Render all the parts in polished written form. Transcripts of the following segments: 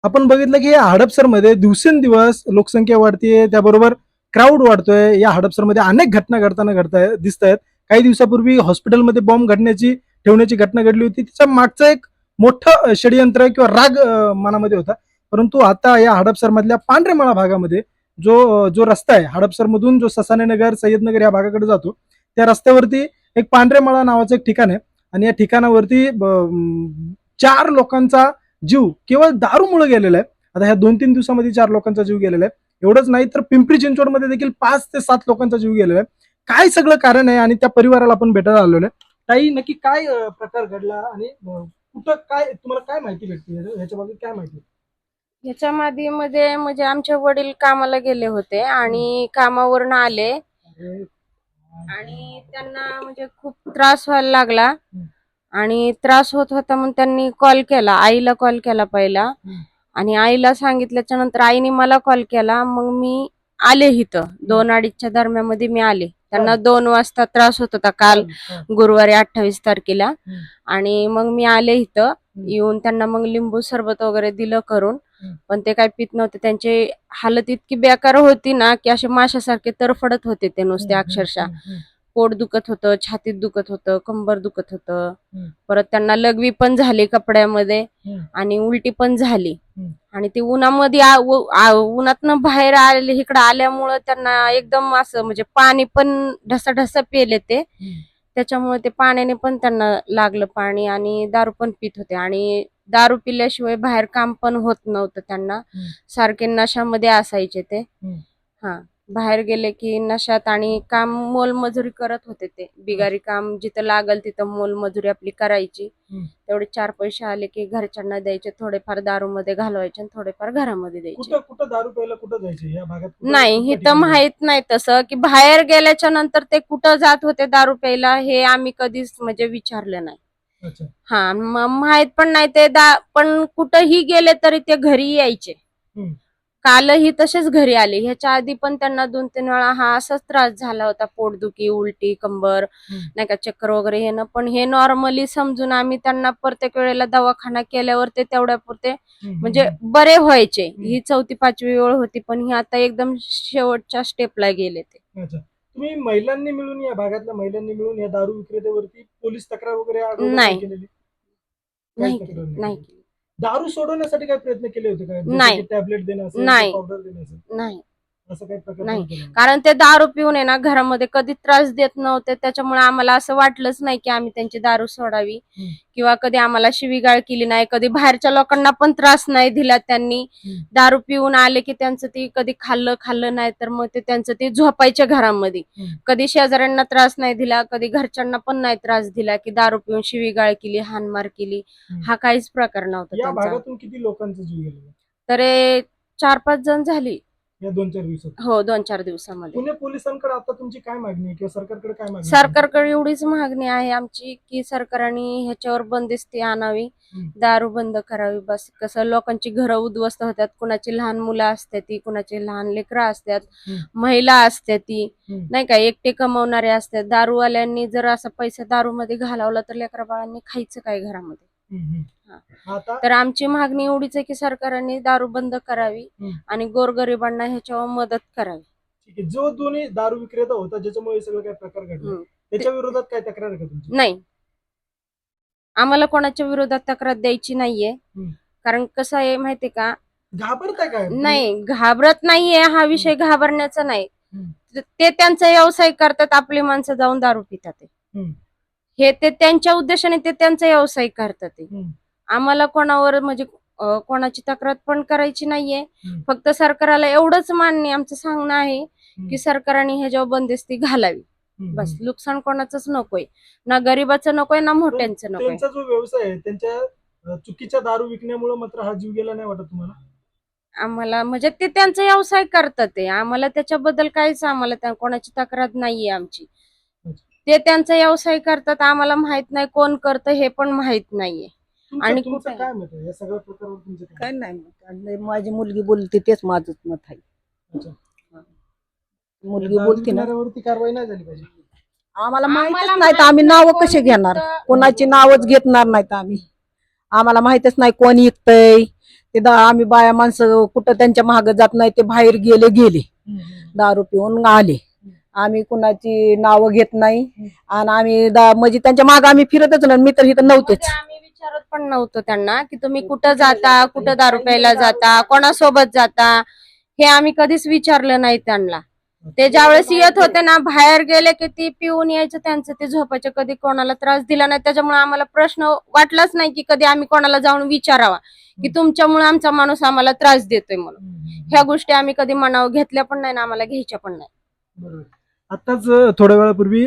आपण बघितलं की हडपसरमध्ये दिवसेंदिवस लोकसंख्या वाढतीये, त्याबरोबर क्राऊड वाढतोय. या हडपसरमध्ये अनेक घटना घडताना दिसत आहेत. काही दिवसापूर्वी हॉस्पिटलमध्ये बॉम्ब ठेवण्याची घटना घडली होती. तिच्या मागचं एक मोठं षडयंत्र किंवा राग मनामध्ये होता. परंतु आता या हडपसरमधल्या पांढरेमाळा भागामध्ये जो रस्ता आहे, हडपसरमधून जो ससाने नगर, सय्यदनगर या भागाकडे जातो, त्या रस्त्यावरती एक पांढरेमाळा नावाचं एक ठिकाण आहे आणि या ठिकाणावरती 4 लोकांचा जीव केवळ दारूमुळे गेलेला आहे. आता ह्या 2-3 दिवसामध्ये 4 लोकांचा जीव गेलेला आहे. एवढंच नाही तर पिंपरी चिंचवडमध्ये देखील 5 ते 7 लोकांचा जीव गेलेला आहे. काय सगळं कारण आहे आणि त्या परिवाराला आपण भेटायला आलेलो आहे. ताई, नक्की काय प्रकार घडला आणि कुठं काय तुम्हाला काय माहिती भेटते ह्याच्याबाबत काय माहिती? ह्याच्यामध्ये म्हणजे आमचे वडील कामाला गेले होते आणि कामावरून आले आणि त्यांना म्हणजे खूप त्रास व्हायला लागला आणि त्रास होत होता म्हणून त्यांनी कॉल केला, आईला कॉल केला पहिला आणि आईला सांगितल्याच्या नंतर आईने मला कॉल केला. मग मी आले इथं 2-2:30च्या दरम्यान मी आले. त्यांना 2 वाजता त्रास होत होता काल गुरुवारी 28 तारखेला आणि मग मी आले इथं येऊन त्यांना मग लिंबू सरबत वगैरे दिलं करून, पण ते काय पित नव्हते. त्यांची हालत इतकी बेकार होती ना की असे माशासारखे तरफडत होते ते नुसते अक्षरशः. पोट दुखत होतं, छातीत दुखत होतं, कंबर दुखत होतं. परत त्यांना लघवी पण झाली कपड्यामध्ये आणि उलटी पण झाली आणि ते उन्हामध्ये उन्हातनं बाहेर आले इकडे आल्यामुळं त्यांना एकदम असं म्हणजे पाणी पण ढसाढसा पेले ते, त्याच्यामुळे ते पाण्याने पण त्यांना लागलं पाणी आणि दारू पण पित होते आणि दारू पिल्याशिवाय बाहेर काम पण होत नव्हतं त्यांना. सारखे नशामध्ये असायचे ते. हा, बाहेर गेले की नशात आणि काम मोलमजुरी करत होते ते. बिगारी काम जिथं लागल तिथं मोलमजुरी आपली करायची. तेवढे 4 पैसे आले की घरच्यांना द्यायचे, थोडेफार दारू मध्ये घालवायचे आणि थोडेफार घरामध्ये द्यायचे. कुठं दारू प्यायला कुठं जायचे या भागात? नाही, इथं माहित नाही तसं की बाहेर गेल्याच्या नंतर ते कुठं जात होते दारू प्यायला हे आम्ही कधीच म्हणजे विचारलं नाही. हा, माहित पण नाही ते पण कुठंही गेले तरी ते घरी यायचे. कालही तसेच घरी आले. ह्याच्या आधी पण त्यांना 2-3 वेळा हा असाच त्रास झाला होता, पोटदुखी, उलटी, कंबर, नाही का चक्कर वगैरे येणं. पण हे नॉर्मली समजून आम्ही त्यांना प्रत्येक वेळेला दवाखाना केल्यावर ते तेवढ्या पुरते म्हणजे बरे व्हायचे. ही 4थी-5वी वेळ होती, पण ही आता एकदम शेवटच्या स्टेपला गेले ते. तुम्ही महिलांनी मिळून, या भागातल्या महिलांनी मिळून या दारू विक्रेत्यावरती पोलीस तक्रार वगैरे नाही केलेली? नाही. दारू सोडवण्यासाठी काय प्रयत्न केले होते का? नाही. टॅबलेट देणं असेल, नाही. पावडर देणं असेल, नाही असं काही प्रकार नाही, कारण ते दारू पिऊन आहे ना घरामध्ये कधी त्रास देत नव्हते. त्याच्यामुळे आम्हाला असं वाटलंच नाही की आम्ही त्यांची दारू सोडावी किंवा कधी आम्हाला शिवीगाळ केली नाही. कधी बाहेरच्या लोकांना पण त्रास नाही दिला त्यांनी. दारू पिऊन आले की त्यांचं ते कधी खाल्लं नाही तर मग ते त्यांचं ते झोपायच्या घरामध्ये. कधी शेजाऱ्यांना त्रास नाही दिला, कधी घरच्यांना पण नाही त्रास दिला की दारू पिऊन शिवीगाळ केली, हानमार केली, हा काहीच प्रकार नव्हता या त्यांचा. भागातून किती लोकांचा जीव गेला तर 4-5 जण झाली या 2-4 दिवसात? हो, 2-4 दिवसामध्ये. पुणे पोलिसांकडे आता तुमची काय मागणी आहे किंवा सरकारकडे काय मागणी आहे? सरकारकडे एवढीच मागणी आहे आमची की सरकारने ह्याच्यावर बंदिस्ती आणावी, दारू बंद करावी. बस. कसं लोकांची घरं उद्ध्वस्त होतात, कुणाची लहान मुलं असतात ती, कुणाची लहान लेकरं असतात, महिला असतात ती, नाही का एकटे कमवणारे असतात. दारूवाल्यांनी जर असा पैसा दारूमध्ये घालवला तर लेकरा बाळांनी खायचं काय घरामध्ये? तर आमची मागणी एवढीच आहे की सरकारने दारू बंद करावी आणि गोरगरिबांना ह्याच्यावर मदत करावी. ठीक आहे. जो दोन्ही दारू विक्रेता होता ज्याच्यामुळे सगळं काय प्रकार घडला, त्याच्या विरोधात काय तक्रार आहे का तुमची? नाही, आम्हाला कोणाच्या विरोधात तक्रार द्यायची नाहीये. कारण कसं आहे माहितीये का, घाबरताय काय? नाही घाबरत नाहीये, हा विषय घाबरण्याचा नाही. ते त्यांचा व्यवसाय करतात, आपली माणसं जाऊन दारू पितात. हे ते त्यांच्या उद्देशाने ते त्यांचा व्यवसाय करतात. आम्हाला कोणावर म्हणजे कोणाची तक्रार पण करायची नाहीये. फक्त सरकारला एवढंच मान्य आमचं सांगणं आहे की सरकारने ह्याच्यावर बंदिस्ती घालावी. बस. नुकसान कोणाचंच नकोय, ना गरीबाचं नकोय ना मोठ्यांचं नकोय. त्यांचा जो व्यवसाय आहे त्यांच्या चुकीच्या दारू विकण्यामुळे मात्र हा जीव गेला नाही वाटत तुम्हाला? आम्हाला म्हणजे ते त्यांचा व्यवसाय करतात ते, आम्हाला त्याच्याबद्दल काहीच आम्हाला कोणाची तक्रार नाहीये आमची. ते त्यांचा व्यवसाय करतात, आम्हाला माहित नाही कोण करतं हे पण माहित नाहीये. आणि तुमचं काय मत आहे या सगळ्या प्रकारावर? तुमचं काय नाही मत, माझी मुलगी बोलते तेच माझं मत आहे. मुलगी बोलते ना, कारवाई नाही झाली पाहिजे? आम्हाला माहितच नाही तर आम्ही नाव कसे घेणार? कोणाची नावच घेणार नाहीत आम्ही. आम्हाला माहितच नाही कोण विकतय, ते आम्ही बाया माणसं कुठं त्यांच्या मागे जात नाही, ते बाहेर गेले दारू पिऊन आले. आम्ही कुणाची नावं घेत नाही आणि आम्ही म्हणजे त्यांच्या मागे आम्ही फिरतच नाही. मी तर इथं नव्हतेच. म्हणजे आम्ही विचारत पण नव्हतो त्यांना की तुम्ही कुठं जाता, कुठं दारू प्यायला जाता, कोणासोबत जाता, हे आम्ही कधीच विचारलं नाही त्यांना. ते ज्यावेळेस येत होते ना, बाहेर गेले की ती पिऊन यायचं, त्यांचं ते झोपायचं, कधी कोणाला त्रास दिला नाही. त्याच्यामुळे आम्हाला प्रश्न वाटलाच नाही की कधी आम्ही कोणाला जाऊन विचारावा की तुमच्यामुळे आमचा माणूस आम्हाला त्रास देतोय म्हणून. ह्या गोष्टी आम्ही कधी मनावर घेतल्या पण नाही ना आम्हाला घ्यायच्या पण नाही. बरोबर. आताच थोड्या वेळापूर्वी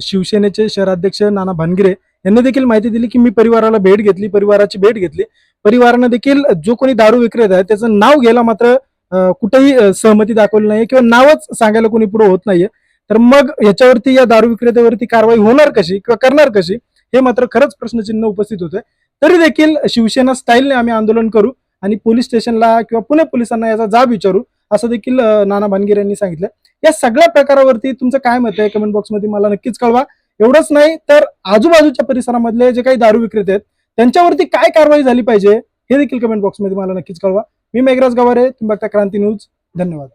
शिवसेनेचे शहराध्यक्ष नाना भानगिरे यांनी देखील माहिती दिली की मी परिवाराला भेट घेतली, परिवाराची भेट घेतली. परिवारानं देखील जो कोणी दारू विक्रेता आहे त्याचं नाव घ्यायला मात्र कुठेही सहमती दाखवली नाही किंवा नावच सांगायला कोणी पुढे होत नाहीये. तर मग याच्यावरती, या दारू विक्रेत्यावरती कारवाई होणार कशी किंवा करणार कशी, हे मात्र खरंच प्रश्नचिन्ह उपस्थित होतंय. तरी देखील शिवसेना स्टाईलने आम्ही आंदोलन करू आणि पोलीस स्टेशनला किंवा पुणे पोलिसांना याचा जाब विचारू, असं देखील नाना भानगिरे यांनी सांगितलं. या सगळ्या प्रकारावरती तुमचं काय मत आहे कमेंट बॉक्समध्ये मला नक्कीच कळवा. एवढंच नाही तर आजूबाजूच्या परिसरामधले जे काही दारू विक्रेते आहेत त्यांच्यावरती काय कारवाई झाली पाहिजे हे देखील कमेंट बॉक्समध्ये मला नक्कीच कळवा. मी मेघराज गवारे, तुम्ही बघता क्रांती न्यूज. धन्यवाद.